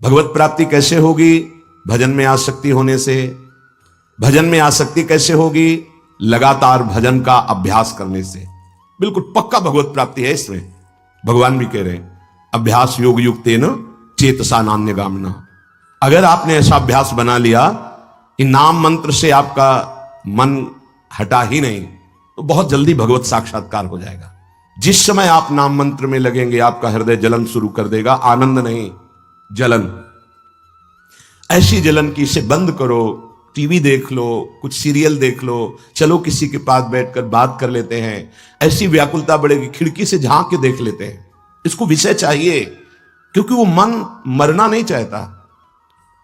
भगवत प्राप्ति कैसे होगी? भजन में आसक्ति होने से। भजन में आसक्ति कैसे होगी? लगातार भजन का अभ्यास करने से। बिल्कुल पक्का भगवत प्राप्ति है इसमें। भगवान भी कह रहे हैं अभ्यास योग युक्तेन चेतसा नान्यगामिना। अगर आपने ऐसा अभ्यास बना लिया कि नाम मंत्र से आपका मन हटा ही नहीं, तो बहुत जल्दी भगवत साक्षात्कार हो जाएगा। जिस समय आप नाम मंत्र में लगेंगे आपका हृदय जलन शुरू कर देगा, आनंद नहीं, जलन। ऐसी जलन की इसे बंद करो। टीवी देख लो, कुछ सीरियल देख लो, चलो किसी के पास बैठकर बात कर लेते हैं। ऐसी व्याकुलता बढ़ेगी, खिड़की से झांक के देख लेते हैं। इसको विषय चाहिए, क्योंकि वो मन मरना नहीं चाहता,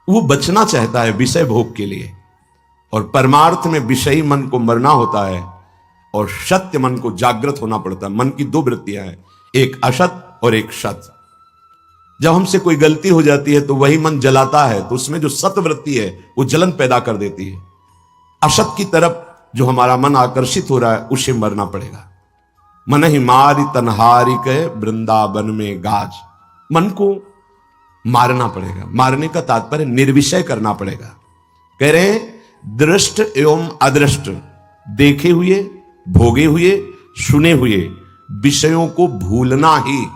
वो बचना चाहता है विषय भोग के लिए। और परमार्थ में विषयी मन को मरना होता है और सत्य मन को जागृत होना पड़ता है। मन की दो वृत्तियां हैं, एक असत और एक सत। जब हमसे कोई गलती हो जाती है तो वही मन जलाता है, तो उसमें जो सत वृत्ति है वो जलन पैदा कर देती है। असत की तरफ जो हमारा मन आकर्षित हो रहा है उसे मरना पड़ेगा। मन ही मारी तनहारी के वृंदावन में गाज। मन को मारना पड़ेगा। मारने का तात्पर्य निर्विषय करना पड़ेगा। कह रहे हैं दृष्ट एवं अदृष्ट, देखे हुए, भोगे हुए, सुने हुए विषयों को भूलना ही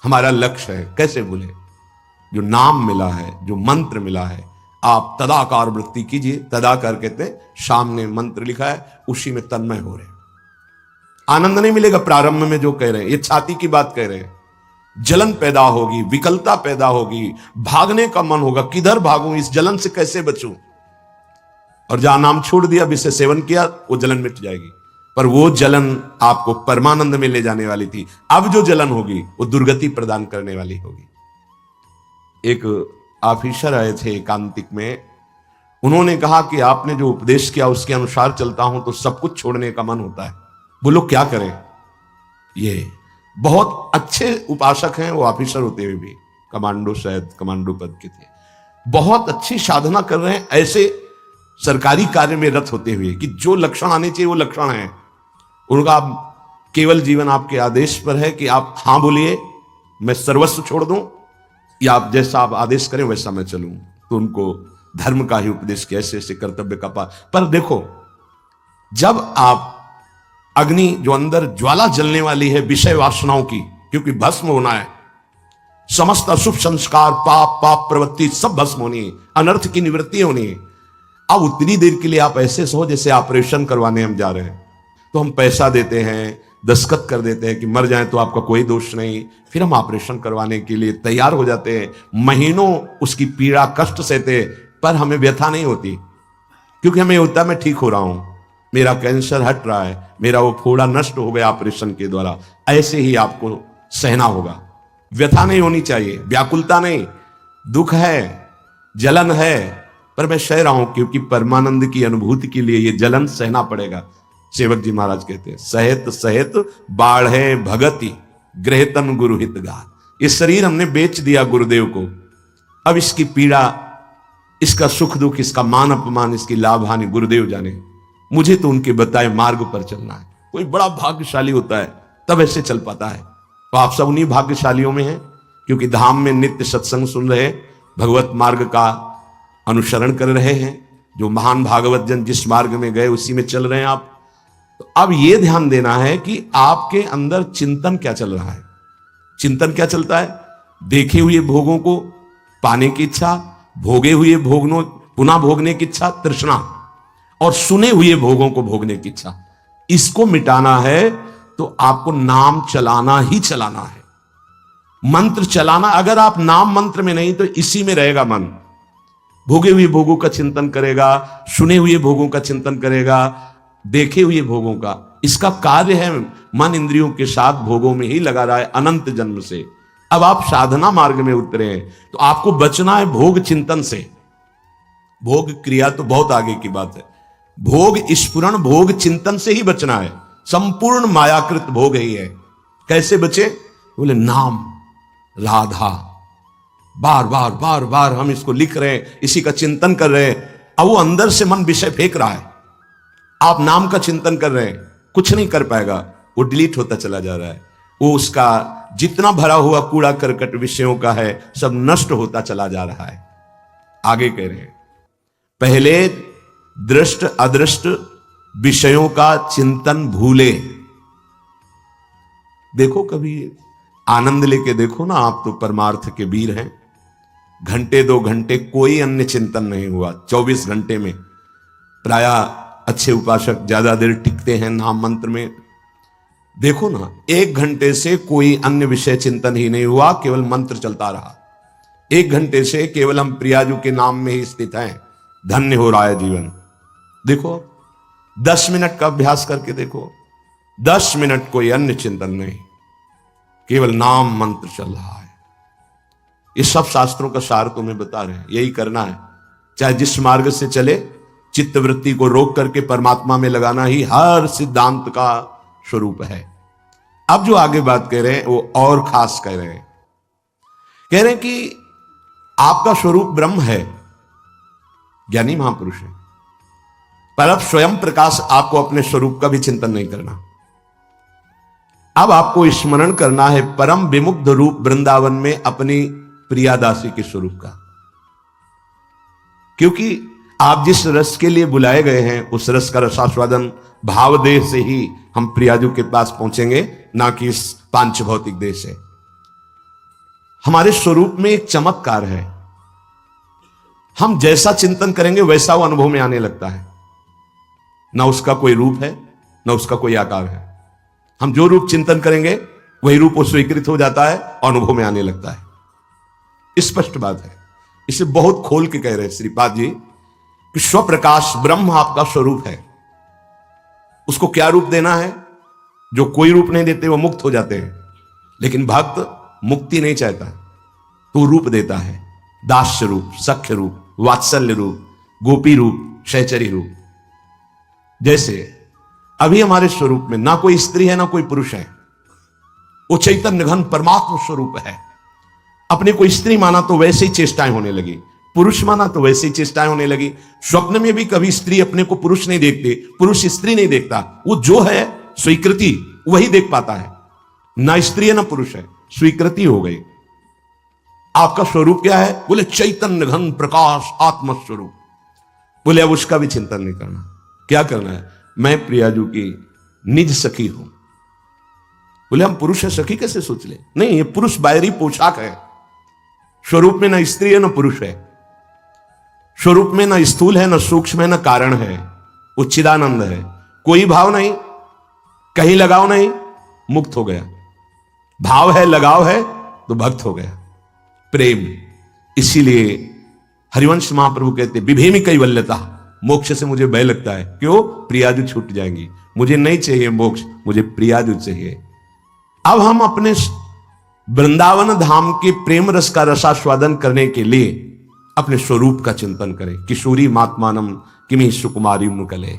हमारा लक्ष्य है। कैसे भूले? जो नाम मिला है, जो मंत्र मिला है, आप तदाकार वृत्ति कीजिए। तदाकार कहते हैं सामने मंत्र लिखा है उसी में तन्मय हो रहे। आनंद नहीं मिलेगा प्रारंभ में जो कह रहे हैं, ये छाती की बात कह रहे हैं। जलन पैदा होगी, विकलता पैदा होगी, भागने का मन होगा, किधर भागूं, इस जलन से कैसे बचूं। और जहां नाम छोड़ दिया, विषय सेवन किया, वो जलन मिट जाएगी। पर वो जलन आपको परमानंद में ले जाने वाली थी। अब जो जलन होगी वो दुर्गति प्रदान करने वाली होगी। एक ऑफिसर आए थे एकांतिक में, उन्होंने कहा कि आपने जो उपदेश किया उसके अनुसार चलता हूं तो सब कुछ छोड़ने का मन होता है। बोलो क्या करें? ये बहुत अच्छे उपासक हैं, वो ऑफिसर होते हुए भी, कमांडो, शायद कमांडो पद के थे, बहुत अच्छी साधना कर रहे हैं, ऐसे सरकारी कार्य में रत होते हुए कि जो लक्षण आने चाहिए वो लक्षण है उनका। केवल जीवन आपके आदेश पर है कि आप हां बोलिए, मैं सर्वस्व छोड़ दूं, या आप जैसा आप आदेश करें वैसा मैं चलूं। तो उनको धर्म का ही उपदेश किया, ऐसे ऐसे कर्तव्य का पर देखो, जब आप अग्नि जो अंदर ज्वाला जलने वाली है विषय वासनाओं की, क्योंकि भस्म होना है, समस्त अशुभ संस्कार, पाप प्रवृत्ति सब भस्म होनी है, अनर्थ की निवृत्ति होनी है। अब उतनी देर के लिए आप ऐसे सो जैसे ऑपरेशन करवाने हम जा रहे हैं, तो हम पैसा देते हैं, दस्तखत कर देते हैं कि मर जाए तो आपका कोई दोष नहीं, फिर हम ऑपरेशन करवाने के लिए तैयार हो जाते हैं। महीनों उसकी पीड़ा कष्ट सहते, पर हमें व्यथा नहीं होती, क्योंकि हमें होता है मैं ठीक हो रहा हूं, मेरा कैंसर हट रहा है, मेरा वो फोड़ा नष्ट हो गया ऑपरेशन के द्वारा। ऐसे ही आपको सहना होगा। व्यथा नहीं होनी चाहिए, व्याकुलता नहीं। दुख है, जलन है, पर मैं सह रहा हूं क्योंकि परमानंद की अनुभूति के लिए ये जलन सहना पड़ेगा। सेवक जी महाराज कहते हैं सहित सहित बाढ़े भगति गृहतन गुरुहित गात। ये शरीर हमने बेच दिया गुरुदेव को, अब इसकी पीड़ा, इसका सुख दुख, इसका मान अपमान, इसकी लाभ हानि गुरुदेव जाने। मुझे तो उनके बताए मार्ग पर चलना है। कोई बड़ा भाग्यशाली होता है तब ऐसे चल पाता है। तो आप सब उन्हीं भाग्यशालियों में हैं, क्योंकि धाम में नित्य सत्संग सुन रहे, भगवत मार्ग का अनुसरण कर रहे हैं। जो महान भागवत जन जिस मार्ग में गए उसी में चल रहे हैं आप। तो अब यह ध्यान देना है कि आपके अंदर चिंतन क्या चल रहा है। चिंतन क्या चलता है? देखे हुए भोगों को पाने की इच्छा, भोगे हुए भोगनों पुनः भोगने की इच्छा, तृष्णा, और सुने हुए भोगों को भोगने की इच्छा। इसको मिटाना है तो आपको नाम चलाना ही चलाना है, मंत्र चलाना। अगर आप नाम मंत्र में नहीं तो इसी में रहेगा मन। भोगे हुए भोगों का चिंतन करेगा, सुने हुए भोगों का चिंतन करेगा, देखे हुए भोगों का। इसका कार्य है मन इंद्रियों के साथ भोगों में ही लगा रहा है अनंत जन्म से। अब आप साधना मार्ग में उतरे हैं तो आपको बचना है भोग चिंतन से। भोग क्रिया तो बहुत आगे की बात है, भोग स्फुरण भोग चिंतन से ही बचना है। संपूर्ण मायाकृत भोग ही है। कैसे बचे? बोले नाम राधा, बार बार बार बार हम इसको लिख रहे हैं, इसी का चिंतन कर रहे हैं। अब वो अंदर से मन विषय फेंक रहा है, आप नाम का चिंतन कर रहे हैं, कुछ नहीं कर पाएगा, वो डिलीट होता चला जा रहा है। वो उसका जितना भरा हुआ कूड़ा करकट विषयों का है सब नष्ट होता चला जा रहा है। आगे कह रहे हैं, पहले दृष्ट अदृष्ट विषयों का चिंतन भूले। देखो कभी आनंद लेके देखो ना, आप तो परमार्थ के वीर हैं। घंटे 2 घंटे कोई अन्य चिंतन नहीं हुआ। 24 घंटे में प्राय अच्छे उपासक ज्यादा देर टिकते हैं नाम मंत्र में। देखो ना, 1 घंटे से कोई अन्य विषय चिंतन ही नहीं हुआ, केवल मंत्र चलता रहा। 1 घंटे से केवल हम प्रियाजू के नाम में ही स्थित हैं। धन्य हो रहा है जीवन। देखो 10 मिनट का अभ्यास करके देखो, 10 मिनट कोई अन्य चिंतन नहीं, केवल नाम मंत्र चल रहा है। ये सब शास्त्रों का सार तुम्हें बता रहे हैं, यही करना है। चाहे जिस मार्ग से चले, चित्तवृत्ति को रोक करके परमात्मा में लगाना ही हर सिद्धांत का स्वरूप है। अब जो आगे बात कह रहे हैं वो और खास कह रहे हैं। कह रहे हैं कि आपका स्वरूप ब्रह्म है, ज्ञानी महापुरुष है, पर अब स्वयं प्रकाश आपको अपने स्वरूप का भी चिंतन नहीं करना। अब आपको स्मरण करना है परम विमुग्ध रूप वृंदावन में अपनी प्रियादासी के स्वरूप का। क्योंकि आप जिस रस के लिए बुलाए गए हैं उस रस का रसास्वादन भाव देह से ही हम प्रियाजू के पास पहुंचेंगे, ना कि इस पांच भौतिक देह से। हमारे स्वरूप में एक चमत्कार है, हम जैसा चिंतन करेंगे वैसा वो अनुभव में आने लगता है। ना उसका कोई रूप है, ना उसका कोई आकार है। हम जो रूप चिंतन करेंगे वही रूप वो स्वीकृत हो जाता है और अनुभव में आने लगता है। स्पष्ट बात है। इसे बहुत खोल के कह रहे हैं श्रीपाद जी कि स्वप्रकाश ब्रह्म आपका स्वरूप है। उसको क्या रूप देना है? जो कोई रूप नहीं देते वो मुक्त हो जाते हैं, लेकिन भक्त मुक्ति नहीं चाहता तो रूप देता है। दास्य रूप, सख्य रूप, वात्सल्य रूप, गोपी रूप, शैचरी रूप। जैसे अभी हमारे स्वरूप में ना कोई स्त्री है ना कोई पुरुष है, वो चैतन्य घन परमात्मा स्वरूप है। अपने को स्त्री माना तो वैसे ही चेष्टाएं होने लगी, पुरुष माना तो वैसे ही चेष्टाएं होने लगी। स्वप्न में भी कभी स्त्री अपने को पुरुष नहीं देखते, पुरुष स्त्री नहीं देखता। वो जो है स्वीकृति वही देख पाता है, ना स्त्री है ना पुरुष है, स्वीकृति हो गई। आपका स्वरूप क्या है? बोले चैतन्य घन प्रकाश आत्म स्वरूप। बोले अब उसका भी चिंतन नहीं करना। क्या करना है? मैं प्रियाजू की निज सखी हूं। बोले हम पुरुष है, सखी कैसे सोच ले? नहीं, ये पुरुष बाहरी पोशाक है। स्वरूप में ना स्त्री है ना पुरुष है, स्वरूप में ना स्थूल है ना सूक्ष्म है ना कारण है, वो चिदानंद है। कोई भाव नहीं, कहीं लगाव नहीं, मुक्त हो गया। भाव है, लगाव है तो भक्त हो गया। प्रेम। इसीलिए हरिवंश महाप्रभु कहते विभेमी कैवल्यता, मोक्ष से मुझे भय लगता है। क्यों? प्रियाजू छूट जाएंगी। मुझे नहीं चाहिए मोक्ष, मुझे प्रियाजू चाहिए। अब हम अपने वृंदावन धाम के प्रेम रस का रसास्वादन करने के लिए अपने स्वरूप का चिंतन करें। किशोरी मात्मानम किमी सुकुमारी मुकले।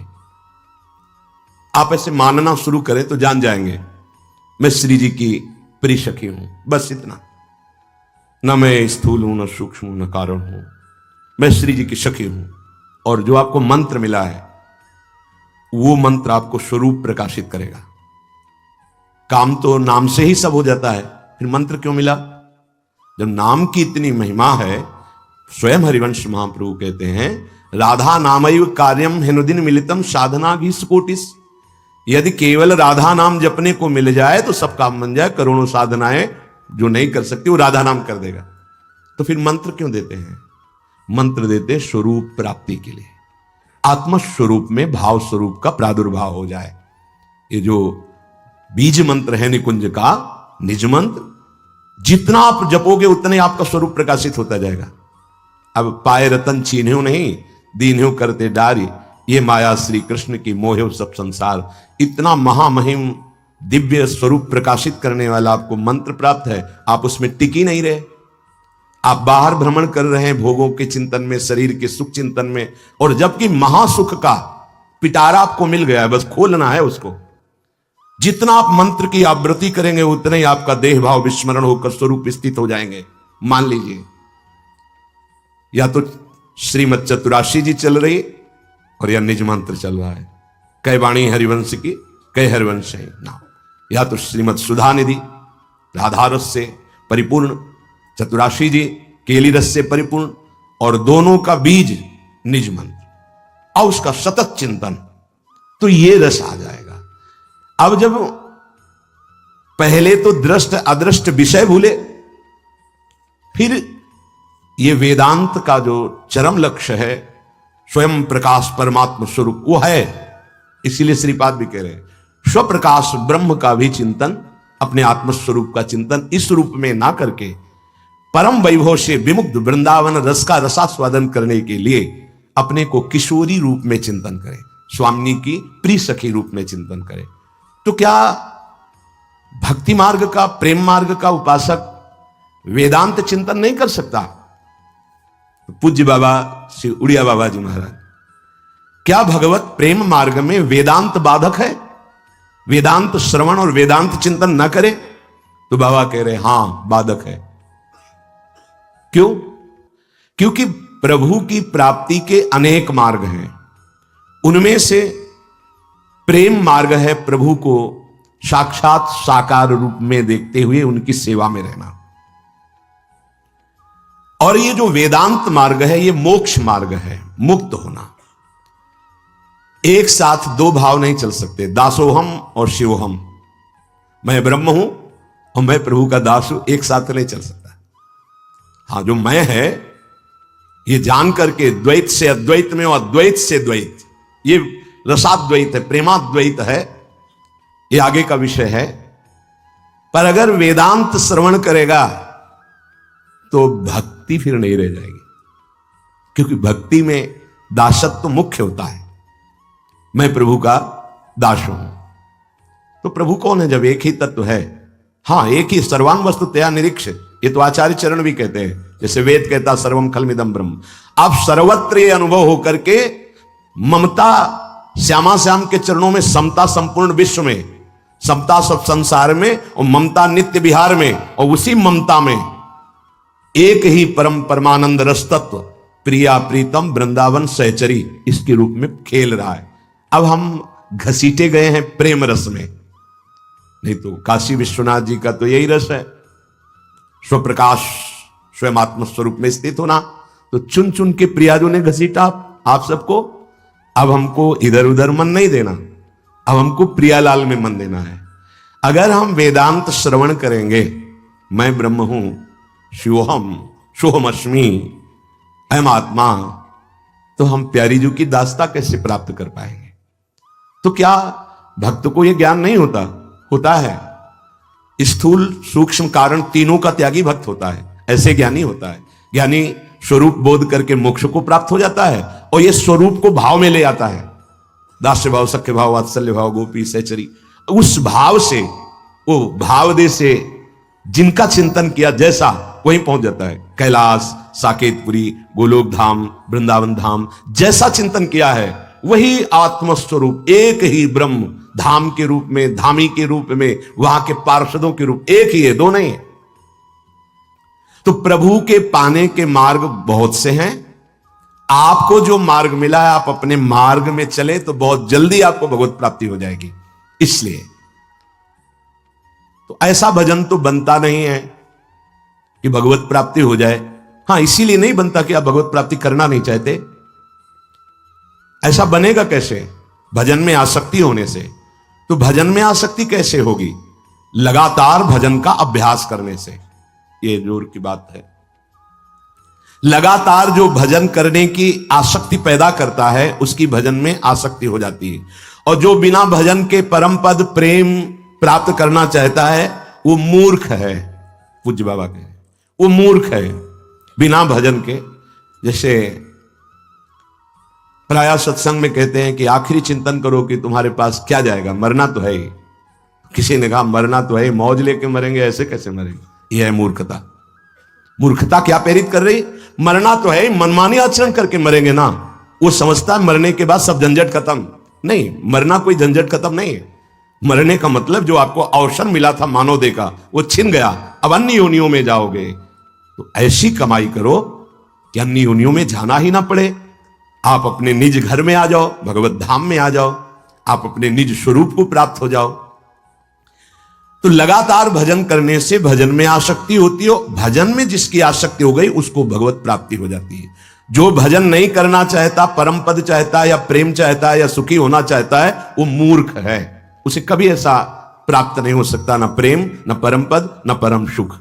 आप ऐसे मानना शुरू करें तो जान जाएंगे मैं श्री जी की प्रिय सखी हूं। बस इतना। न मैं स्थूल हूं, न सूक्ष्म हूं, न कारण हूं, मैं श्री जी की सखी हूं। और जो आपको मंत्र मिला है वो मंत्र आपको स्वरूप प्रकाशित करेगा। काम तो नाम से ही सब हो जाता है, फिर मंत्र क्यों मिला? जब नाम की इतनी महिमा है, स्वयं हरिवंश महाप्रभु कहते हैं राधा नामैव कार्यम हेनुदिन मिलितम साधना घी कोटिस। यदि केवल राधा नाम जपने को मिल जाए तो सब काम बन जाए। करोड़ों साधनाएं जो नहीं कर सकती वो राधा नाम कर देगा। तो फिर मंत्र क्यों देते हैं? मंत्र देते स्वरूप प्राप्ति के लिए, आत्म स्वरूप में भाव स्वरूप का प्रादुर्भाव हो जाए। ये जो बीज मंत्र है निकुंज का, निज मंत्र, जितना आप जपोगे उतने आपका स्वरूप प्रकाशित होता जाएगा। अब पाए रतन चीन्ह्यो नहीं, दीन्ह्यो करते डारी, ये माया श्री कृष्ण की मोहे सब संसार। इतना महामहिम दिव्य स्वरूप प्रकाशित करने वाला आपको मंत्र प्राप्त है, आप उसमें टिक ही नहीं रहे। आप बाहर भ्रमण कर रहे हैं भोगों के चिंतन में, शरीर के सुख चिंतन में, और जबकि महासुख का पिटारा आपको मिल गया है, बस खोलना है उसको। जितना आप मंत्र की आवृत्ति करेंगे उतने ही आपका देह भाव विस्मरण होकर स्वरूप स्थित हो जाएंगे। मान लीजिए या तो श्रीमद चतुराशी जी चल रही और या निज मंत्र चल रहा है। कई वाणी हरिवंश की, कई हरिवंश है ना, या तो श्रीमद सुधा निधि, राधा रस से परिपूर्ण, चतुराशी जी केली रस से परिपूर्ण, और दोनों का बीज निज मंत्र और उसका सतत चिंतन, तो ये रस आ जाएगा। अब जब पहले तो दृष्ट अदृष्ट विषय भूले, फिर ये वेदांत का जो चरम लक्ष्य है स्वयं प्रकाश परमात्मा स्वरूप वो है। इसीलिए श्रीपाद भी कह रहे हैं स्वप्रकाश ब्रह्म का भी चिंतन, अपने आत्मस्वरूप का चिंतन इस रूप में ना करके परम वैभव से विमुक्त वृंदावन रस का रसास्वादन करने के लिए अपने को किशोरी रूप में चिंतन करें, स्वामिनी की प्रिय सखी रूप में चिंतन करें। तो क्या भक्ति मार्ग का, प्रेम मार्ग का उपासक वेदांत चिंतन नहीं कर सकता? पूज्य बाबा श्री उड़िया बाबा जी महाराज, क्या भगवत प्रेम मार्ग में वेदांत बाधक है? वेदांत श्रवण और वेदांत चिंतन न करे? तो बाबा कह रहे हां बाधक है। क्यों? क्योंकि प्रभु की प्राप्ति के अनेक मार्ग हैं, उनमें से प्रेम मार्ग है प्रभु को साक्षात साकार रूप में देखते हुए उनकी सेवा में रहना, और ये जो वेदांत मार्ग है ये मोक्ष मार्ग है, मुक्त होना। एक साथ दो भाव नहीं चल सकते, दासोहम और शिवोहम, मैं ब्रह्म हूं और मैं प्रभु का दास हूं, एक साथ नहीं चल सकता। हाँ, जो मैं है ये जान करके द्वैत से अद्वैत में और अद्वैत से द्वैत, ये रसाद्वैत है, प्रेमाद्वैत है, ये आगे का विषय है। पर अगर वेदांत श्रवण करेगा तो भक्ति फिर नहीं रह जाएगी, क्योंकि भक्ति में दासत्व मुख्य होता है। मैं प्रभु का दास हूं, तो प्रभु कौन है जब एक ही तत्व है? हाँ, एक ही, सर्वांग वस्तु तया निरीक्ष, ये तो आचार्य चरण भी कहते हैं, जैसे वेद कहता सर्वम खलमिदम ब्रह्म। अब सर्वत्र ये अनुभव होकर के ममता श्यामा श्याम के चरणों में, समता संपूर्ण विश्व में, समता सब संसार में और ममता नित्य विहार में, और उसी ममता में एक ही परम परमानंद रस तत्व प्रिया प्रीतम वृंदावन सहचरी इसके रूप में खेल रहा है। अब हम घसीटे गए हैं प्रेम रस में, नहीं तो काशी विश्वनाथ जी का तो यही रस है, स्वप्रकाश स्वयं आत्म स्वरूप में स्थित होना। तो चुन चुन के प्रियाजों ने घसीटा आप सबको। अब हमको इधर उधर मन नहीं देना, अब हमको प्रियालाल में मन देना है। अगर हम वेदांत श्रवण करेंगे, मैं ब्रह्म हूं, शिवोहम सोहमअस्मि, अयम आत्मा, तो हम प्यारी जी की दास्ता कैसे प्राप्त कर पाएंगे? तो क्या भक्त को यह ज्ञान नहीं होता? होता है। स्थूल सूक्ष्म कारण तीनों का त्यागी भक्त होता है, ऐसे ज्ञानी होता है। ज्ञानी स्वरूप बोध करके मोक्ष को प्राप्त हो जाता है, और यह स्वरूप को भाव में ले आता है। दास्य भाव, सख्य भाव, वात्सल्य भाव, गोपी सहचरी, उस भाव से, वो भाव दे से जिनका चिंतन किया जैसा वहीं पहुंच जाता है। कैलाश, साकेतपुरी, गोलोक धाम, वृंदावन धाम, जैसा चिंतन किया है वही आत्मस्वरूप एक ही ब्रह्म धाम के रूप में, धामी के रूप में, वहां के पार्षदों के रूप एक ही है, दो नहीं है। तो प्रभु के पाने के मार्ग बहुत से हैं। आपको जो मार्ग मिला है, आप अपने मार्ग में चले तो बहुत जल्दी आपको भगवत प्राप्ति हो जाएगी। इसलिए तो ऐसा भजन तो बनता नहीं है कि भगवत प्राप्ति हो जाए। हां, इसीलिए नहीं बनता कि आप भगवत प्राप्ति करना नहीं चाहते। ऐसा बनेगा कैसे? भजन में आसक्ति होने से। तो भजन में आसक्ति कैसे होगी? लगातार भजन का अभ्यास करने से। ये जोर की बात है। लगातार जो भजन करने की आसक्ति पैदा करता है, उसकी भजन में आसक्ति हो जाती है। और जो बिना भजन के परम पद प्रेम प्राप्त करना चाहता है, वो मूर्ख है। पूज्य बाबा कहे वो मूर्ख है बिना भजन के। जैसे प्राय सत्संग में कहते हैं कि आखिरी चिंतन करो कि तुम्हारे पास क्या जाएगा, मरना तो है ही। किसी ने कहा मरना तो है, मौज लेके मरेंगे, ऐसे कैसे मरेंगे? यह है मूर्खता। मूर्खता क्या प्रेरित कर रही? मरना तो है, मनमानी आचरण करके मरेंगे ना। वो समझता है मरने के बाद सब झंझट खत्म। नहीं, मरना कोई झंझट खत्म नहीं है। मरने का मतलब जो आपको अवसर मिला था मानव देह का, वो छिन गया, अब अन्य योनियों में जाओगे। तो ऐसी कमाई करो कि अन्य योनियों में जाना ही ना पड़े। आप अपने निज घर में आ जाओ, भगवत धाम में आ जाओ, आप अपने निज स्वरूप को प्राप्त हो जाओ। तो लगातार भजन करने से भजन में आसक्ति होती है। भजन में जिसकी आसक्ति हो गई उसको भगवत प्राप्ति हो जाती है। जो भजन नहीं करना चाहता, परम पद चाहता है या प्रेम चाहता है या सुखी होना चाहता है, वो मूर्ख है। उसे कभी ऐसा प्राप्त नहीं हो सकता, ना प्रेम, ना परम पद, ना परम सुख।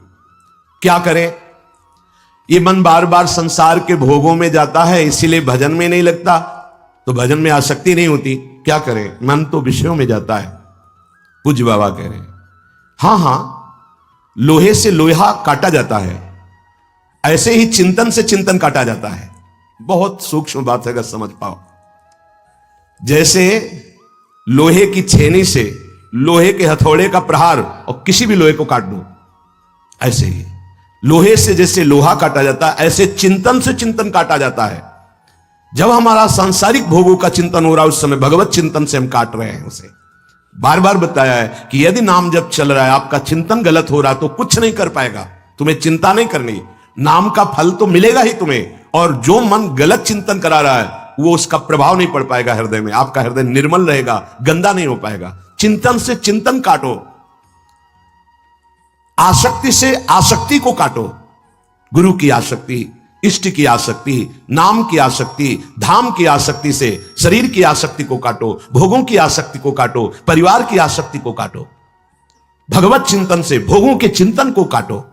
क्या करें? ये मन बार बार संसार के भोगों में जाता है, इसीलिए भजन में नहीं लगता, तो भजन में आसक्ति नहीं होती। क्या करें? मन तो विषयों में जाता है। पूज्य बाबा कह रहे हैं, हां, लोहे से लोहा काटा जाता है, ऐसे ही चिंतन से चिंतन काटा जाता है। बहुत सूक्ष्म बात है, अगर समझ पाओ। जैसे लोहे की छेनी से लोहे के हथौड़े का प्रहार और किसी भी लोहे को काट दो, ऐसे ही लोहे से जैसे लोहा काटा जाता है, ऐसे चिंतन से चिंतन काटा जाता है। जब हमारा सांसारिक भोगों का चिंतन हो रहा है, उस समय भगवत चिंतन से हम काट रहे हैं उसे। बार बार बताया है कि यदि नाम जब चल रहा है, आपका चिंतन गलत हो रहा है, तो कुछ नहीं कर पाएगा। तुम्हें चिंता नहीं करनी, नाम का फल तो मिलेगा ही तुम्हें। और जो मन गलत चिंतन करा रहा है, वो उसका प्रभाव नहीं पड़ पाएगा हृदय में। आपका हृदय निर्मल रहेगा, गंदा नहीं हो पाएगा। चिंतन से चिंतन काटो, आसक्ति से आसक्ति को काटो। गुरु की आसक्ति, इष्ट की आसक्ति, नाम की आसक्ति, धाम की आसक्ति से शरीर की आसक्ति को काटो, भोगों की आसक्ति को काटो, परिवार की आसक्ति को काटो। भगवत चिंतन से भोगों के चिंतन को काटो।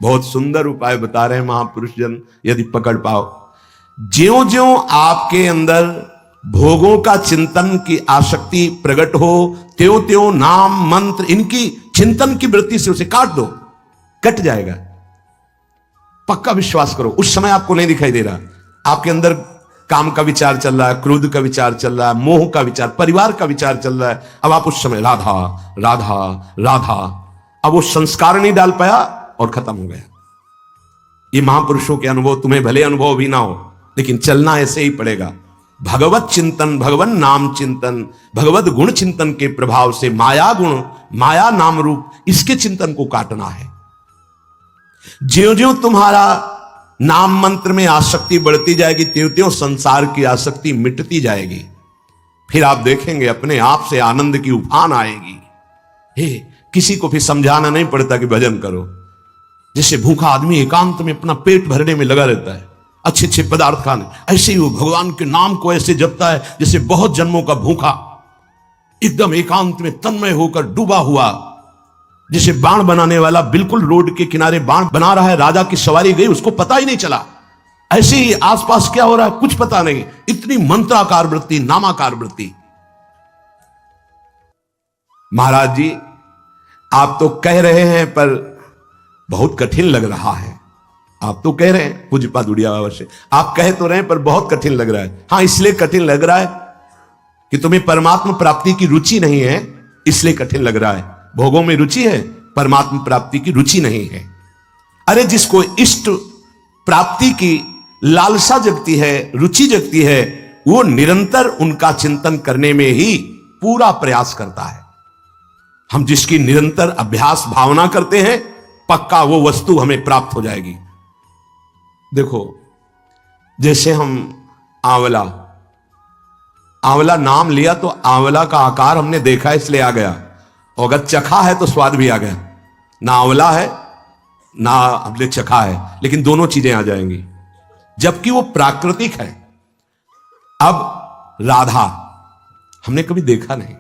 बहुत सुंदर उपाय बता रहे हैं महापुरुष जन, यदि पकड़ पाओ। ज्यों ज्यों आपके अंदर भोगों का चिंतन की आसक्ति प्रकट हो, त्यों त्यों नाम मंत्र इनकी चिंतन की वृत्ति से उसे काट दो, कट जाएगा। पक्का विश्वास करो। उस समय आपको नहीं दिखाई दे रहा, आपके अंदर काम का विचार चल रहा है, क्रोध का विचार चल रहा है, मोह का विचार, परिवार का विचार चल रहा है। अब आप उस समय राधा राधा राधा, अब वो संस्कार नहीं डाल पाया और खत्म हो गया। ये महापुरुषों के अनुभव, तुम्हें भले अनुभव भी ना हो, लेकिन चलना ऐसे ही पड़ेगा। भगवत चिंतन, भगवान नाम चिंतन, भगवत गुण चिंतन के प्रभाव से माया गुण, माया नाम रूप, इसके चिंतन को काटना है। ज्यों ज्यों तुम्हारा नाम मंत्र में आसक्ति बढ़ती जाएगी, त्यों त्यों संसार की आसक्ति मिटती जाएगी। फिर आप देखेंगे अपने आप से आनंद की उफान आएगी। हे, किसी को भी समझाना नहीं पड़ता कि भजन करो। जैसे भूखा आदमी एकांत में अपना पेट भरने में लगा रहता है, अच्छे अच्छे पदार्थ खाने, ऐसे ही वो भगवान के नाम को ऐसे जपता है जैसे बहुत जन्मों का भूखा, एकदम एकांत में तन्मय होकर डूबा हुआ। जैसे बाण बनाने वाला बिल्कुल रोड के किनारे बाण बना रहा है, राजा की सवारी गई, उसको पता ही नहीं चला। ऐसे ही आसपास क्या हो रहा है कुछ पता नहीं। इतनी मंत्राकार वृत्ति, नामाकार वृत्ति। महाराज जी, आप तो कह रहे हैं पर बहुत कठिन लग रहा है। आप तो कह रहे हैं, पूज्यपाद उड़िया बाबा से आप कह तो रहे हैं पर बहुत कठिन लग रहा है। हां, इसलिए कठिन लग रहा है कि तुम्हें परमात्मा प्राप्ति की रुचि नहीं है, इसलिए कठिन लग रहा है। भोगों में रुचि है, परमात्मा प्राप्ति की रुचि नहीं है। अरे जिसको इष्ट प्राप्ति की लालसा जगती है, रुचि जगती है, वो निरंतर उनका चिंतन करने में ही पूरा प्रयास करता है। हम जिसकी निरंतर अभ्यास भावना करते हैं, पक्का वो वस्तु हमें प्राप्त हो जाएगी। देखो, जैसे हम आंवला नाम लिया तो आंवला का आकार हमने देखा इसलिए आ गया, और अगर चखा है तो स्वाद भी आ गया। ना आंवला है ना हमने चखा है, लेकिन दोनों चीजें आ जाएंगी, जबकि वो प्राकृतिक है। अब राधा हमने कभी देखा नहीं,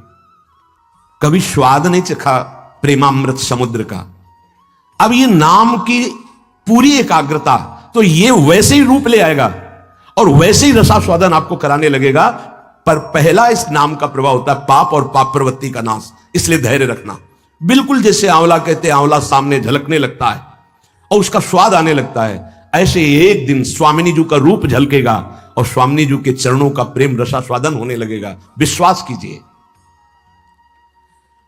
कभी स्वाद नहीं चखा प्रेमामृत समुद्र का। अब ये नाम की पूरी एकाग्रता, तो ये वैसे ही रूप ले आएगा और वैसे ही रसास्वादन आपको कराने लगेगा। पर पहला इस नाम का प्रभाव होता है पाप और पाप प्रवृत्ति का नाश, इसलिए धैर्य रखना। बिल्कुल जैसे आंवला कहते हैं, आंवला सामने झलकने लगता है और उसका स्वाद आने लगता है, ऐसे एक दिन स्वामिनी जी का रूप झलकेगा और स्वामिनी जी के चरणों का प्रेम रसास्वादन होने लगेगा। विश्वास कीजिए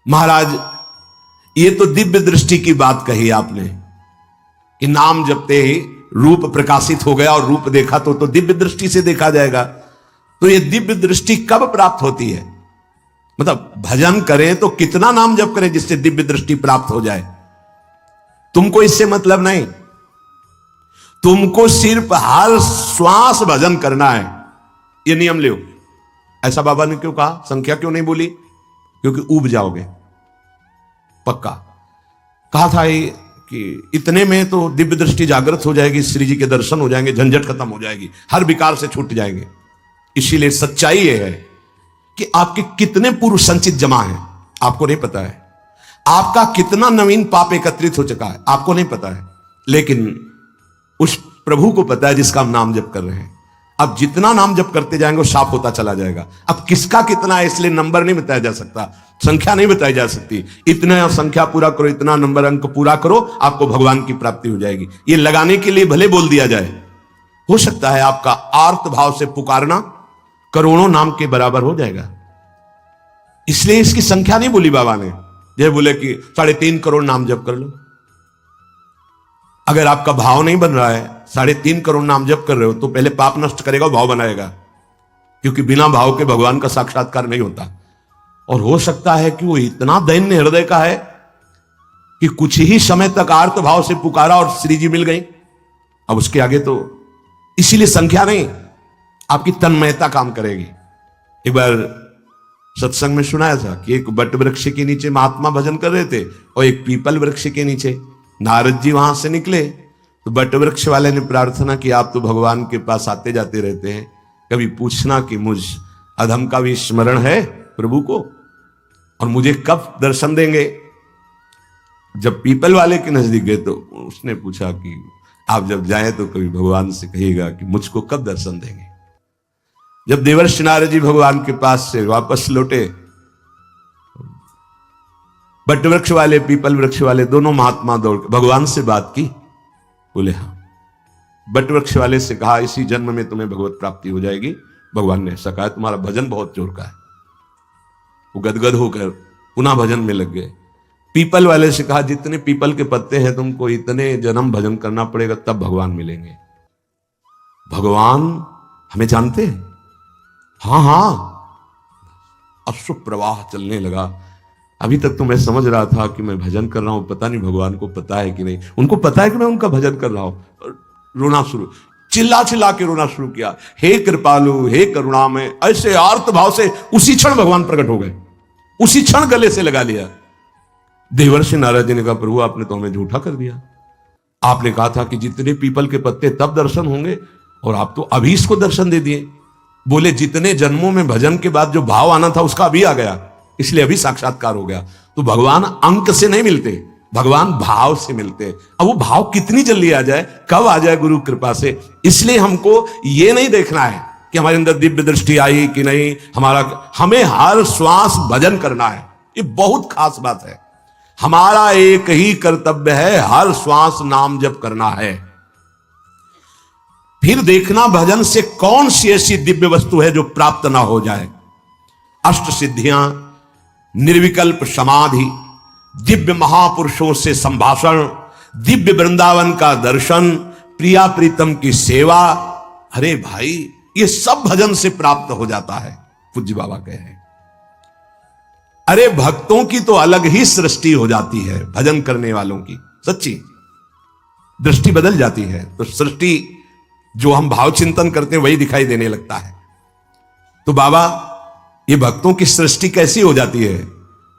महाराज, ये तो दिव्य दृष्टि की बात कही आपने कि नाम जपते ही रूप प्रकाशित हो गया और रूप देखा तो दिव्य दृष्टि से देखा जाएगा। तो ये दिव्य दृष्टि कब प्राप्त होती है? मतलब भजन करें तो कितना नाम जप करें जिससे दिव्य दृष्टि प्राप्त हो जाए। तुमको इससे मतलब नहीं, तुमको सिर्फ हर श्वास भजन करना है, ये नियम लो। ऐसा बाबा ने क्यों कहा? संख्या क्यों नहीं बोली? क्योंकि ऊब जाओगे। पक्का। कहा था ये कि इतने में तो दिव्य दृष्टि जागृत हो जाएगी, श्री जी के दर्शन हो जाएंगे, झंझट खत्म हो जाएगी, हर विकार से छूट जाएंगे। इसीलिए सच्चाई यह है कि आपके कितने पूर्व संचित जमा हैं आपको नहीं पता है, आपका कितना नवीन पाप एकत्रित हो चुका है आपको नहीं पता है, लेकिन उस प्रभु को पता है जिसका हम नाम जप कर रहे हैं। अब जितना नाम जप करते जाएंगे वो साफ होता चला जाएगा। अब किसका कितना है इसलिए नंबर नहीं बताया जा सकता, संख्या नहीं बताई जा सकती। इतना संख्या पूरा करो, इतना नंबर अंक पूरा करो, आपको भगवान की प्राप्ति हो जाएगी। ये लगाने के लिए भले बोल दिया जाए, हो सकता है आपका आर्त भाव से पुकारना करोड़ों नाम के बराबर हो जाएगा। इसलिए इसकी संख्या नहीं बोली बाबा ने। जैसे बोले कि 3.5 करोड़ नाम जप कर लो। अगर आपका भाव नहीं बन रहा है, 3.5 करोड़ नाम जप कर रहे हो, तो पहले पाप नष्ट करेगा, भाव बनाएगा, क्योंकि बिना भाव के भगवान का साक्षात्कार नहीं होता। और हो सकता है कि वो इतना दैन्य हृदय का है कि कुछ ही समय तक आर्त भाव से पुकारा और श्री जी मिल गई। अब उसके आगे तो इसीलिए संख्या नहीं, आपकी तन्मयता काम करेगी। एक बार सत्संग में सुनाया था कि एक बट वृक्ष के नीचे महात्मा भजन कर रहे थे और एक पीपल वृक्ष के नीचे। नारद जी वहां से निकले तो बट वृक्ष वाले ने प्रार्थना की, आप तो भगवान के पास आते जाते रहते हैं, कभी पूछना कि मुझ अधम का भी स्मरण है प्रभु को, और मुझे कब दर्शन देंगे। जब पीपल वाले के नजदीक गए तो उसने पूछा कि आप जब जाएं तो कभी भगवान से कहिएगा कि मुझको कब दर्शन देंगे। जब देवर्षि नारद जी भगवान के पास से वापस लौटे, बट वृक्ष वाले पीपल वृक्ष वाले दोनों महात्मा दौड़ के भगवान से बात की। बोले हाँ। बट वृक्ष वाले से कहा इसी जन्म में तुम्हें भगवत प्राप्ति हो जाएगी। भगवान ने ऐसा कहा, तुम्हारा भजन बहुत जोर का है। वो गदगद होकर पुनः भजन में लग गए। पीपल वाले से कहा जितने पीपल के पत्ते हैं तुमको इतने जन्म भजन करना पड़ेगा, तब भगवान मिलेंगे। भगवान हमें जानते हैं, हाँ हाँ। अश्रु प्रवाह चलने लगा। अभी तक तो मैं समझ रहा था कि मैं भजन कर रहा हूं, पता नहीं भगवान को पता है कि नहीं। उनको पता है कि मैं उनका भजन कर रहा हूं। रोना शुरू, चिल्ला चिल्ला के रोना शुरू किया, हे कृपालु, हे करुणामय। ऐसे आर्त भाव से उसी क्षण भगवान प्रकट हो गए, उसी क्षण गले से लगा लिया। देवर्षि नारद जी ने कहा, प्रभु आपने तो हमें झूठा कर दिया। आपने कहा था कि जितने पीपल के पत्ते तब दर्शन होंगे, और आप तो अभी इसको दर्शन दे दिए। बोले जितने जन्मों में भजन के बाद जो भाव आना था उसका अभी आ गया, इसलिए अभी साक्षात्कार हो गया। तो भगवान अंक से नहीं मिलते, भगवान भाव से मिलते। अब वो भाव कितनी जल्दी आ जाए, कब आ जाए गुरु कृपा से। इसलिए हमको ये नहीं देखना है कि हमारे अंदर दिव्य दृष्टि आई कि नहीं, हमें हर श्वास भजन करना है। ये बहुत खास बात है। हमारा एक ही कर्तव्य है, हर श्वास नाम जप करना है। फिर देखना भजन से कौन सी ऐसी दिव्य वस्तु है जो प्राप्त ना हो जाए। अष्ट सिद्धियां, निर्विकल्प समाधि, दिव्य महापुरुषों से संभाषण, दिव्य वृंदावन का दर्शन, प्रिया प्रीतम की सेवा। अरे भाई, ये सब भजन से प्राप्त हो जाता है। पूज्य बाबा कह रहे हैं, अरे भक्तों की तो अलग ही सृष्टि हो जाती है। भजन करने वालों की सच्ची दृष्टि बदल जाती है, तो सृष्टि जो हम भाव चिंतन करते हैं वही दिखाई देने लगता है। तो बाबा, ये भक्तों की सृष्टि कैसी हो जाती है,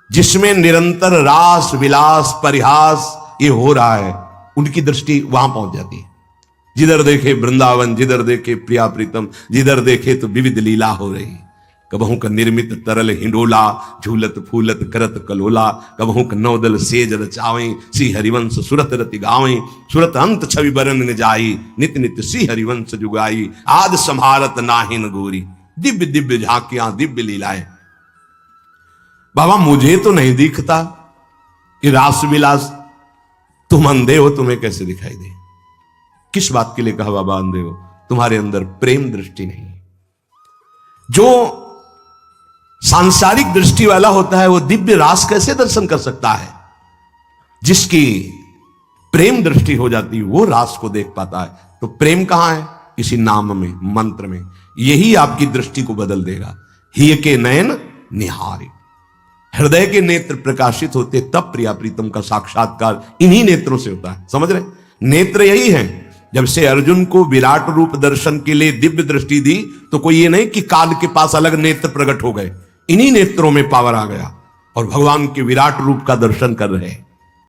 जिसमें निरंतर रास विलास परिहास ये हो रहा है, उनकी दृष्टि वहां पहुंच जाती है। जिधर देखे वृंदावन, जिधर देखे प्रिया प्रीतम, जिधर देखे तो विविध लीला हो रही। कबहू का निर्मित तरल हिंडोला, झूलत फूलत करत कलोला। कबहू का नौदल सेज रचावें, सी हरिवंश सुरत रति गावें। सुरत अंत छवि बरन न जाई, नित नित सी हरिवंश जुगाई। आद संहारत नाहिन गोरी, दिव्य दिव्य झांकियां दिव्य लीलाएं। बाबा, मुझे तो नहीं दिखता कि रास विलास, तुम अंधे हो, तुम्हें कैसे दिखाई दे। किस बात के लिए कहा बाबा अंधे हो? तुम्हारे अंदर प्रेम दृष्टि नहीं। जो सांसारिक दृष्टि वाला होता है वो दिव्य रास कैसे दर्शन कर सकता है? जिसकी प्रेम दृष्टि हो जाती है वो रास को देख पाता है। तो प्रेम कहां है? किसी नाम में, मंत्र में। यही आपकी दृष्टि को बदल देगा। हिय के नयन निहारे, हृदय के नेत्र प्रकाशित होते, तब प्रिया प्रीतम का साक्षात्कार इन्हीं नेत्रों से होता है। समझ रहे? नेत्र यही है। जब से अर्जुन को विराट रूप दर्शन के लिए दिव्य दृष्टि दी, तो कोई ये नहीं कि काल के पास अलग नेत्र प्रकट हो गए, इन्हीं नेत्रों में पावर आ गया। और भगवान के विराट रूप का दर्शन कर रहे हैं।